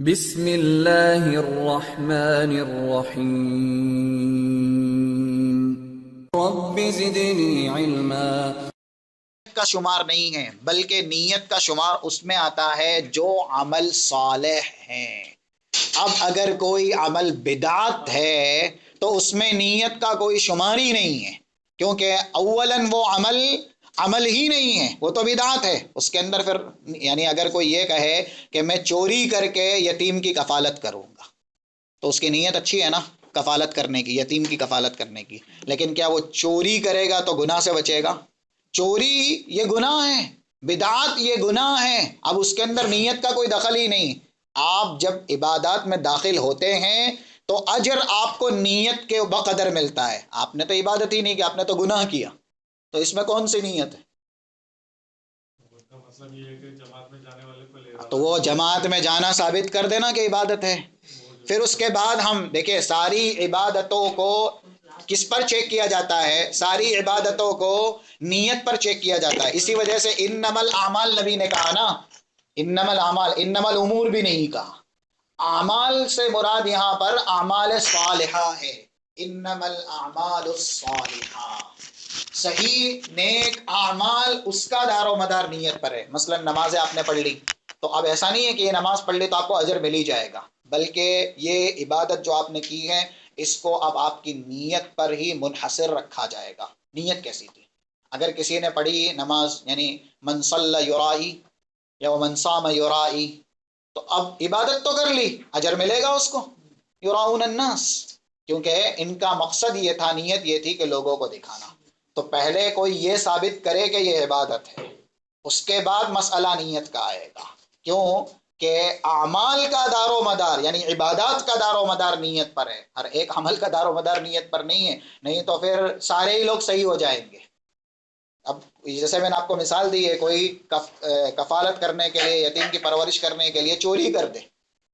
بسم اللہ الرحمن الرحیم رب زدنی علما۔ کا شمار نہیں ہے بلکہ نیت کا شمار اس میں آتا ہے جو عمل صالح ہیں۔ اب اگر کوئی عمل بدعت ہے تو اس میں نیت کا کوئی شمار ہی نہیں ہے، کیونکہ اولاً وہ عمل ہی نہیں ہے، وہ تو بدعت ہے۔ اس کے اندر پھر یعنی اگر کوئی یہ کہے کہ میں چوری کر کے یتیم کی کفالت کروں گا تو اس کی نیت اچھی ہے نا، کفالت کرنے کی، یتیم کی کفالت کرنے کی، لیکن کیا وہ چوری کرے گا تو گناہ سے بچے گا؟ چوری یہ گناہ ہے، بدعت یہ گناہ ہے، اب اس کے اندر نیت کا کوئی دخل ہی نہیں۔ آپ جب عبادات میں داخل ہوتے ہیں تو اجر آپ کو نیت کے بقدر ملتا ہے۔ آپ نے تو عبادت ہی نہیں کی، آپ نے تو گناہ کیا، تو اس میں کون سی نیت ہے؟ مطلب یہ ہے کہ جماعت میں جانے والے کو لے رہا تو وہ جماعت میں جانا ثابت کر دینا کہ عبادت ہے۔ پھر اس کے بعد ہم دیکھیں ساری عبادتوں کو کس پر چیک کیا جاتا ہے؟ ساری عبادتوں کو نیت پر چیک کیا جاتا ہے۔ اسی وجہ سے انما الاعمال نبی نے کہا نا، انما الاعمال، انما الامور بھی نہیں کہا۔ اعمال سے مراد یہاں پر اعمال صالحہ ہے، انما الاعمال الصالحہ۔ صحیح نیک اعمال اس کا دار و مدار نیت پر ہے۔ مثلا نماز آپ نے پڑھ لی تو اب ایسا نہیں ہے کہ یہ نماز پڑھ لی تو آپ کو اجر مل ہی جائے گا، بلکہ یہ عبادت جو آپ نے کی ہے اس کو اب آپ کی نیت پر ہی منحصر رکھا جائے گا۔ نیت کیسی تھی؟ اگر کسی نے پڑھی نماز یعنی من صلی یرائی یا من صام یرائی، تو اب عبادت تو کر لی، اجر ملے گا اس کو، یراؤن الناس، کیونکہ ان کا مقصد یہ تھا، نیت یہ تھی کہ لوگوں کو دکھانا۔ تو پہلے کوئی یہ ثابت کرے کہ یہ عبادت ہے، اس کے بعد مسئلہ نیت کا آئے گا۔ کیوں کہ اعمال کا دار و مدار یعنی عبادات کا دار و مدار نیت پر ہے، ہر ایک عمل کا دار و مدار نیت پر نہیں ہے، نہیں تو پھر سارے ہی لوگ صحیح ہو جائیں گے۔ اب جیسے میں نے آپ کو مثال دی ہے، کوئی کفالت کرنے کے لیے، یتیم کی پرورش کرنے کے لیے چوری کر دے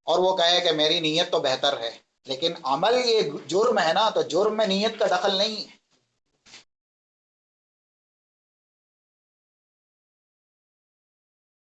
اور وہ کہے کہ میری نیت تو بہتر ہے، لیکن عمل یہ جرم ہے نا، تو جرم میں نیت کا دخل نہیں ہے۔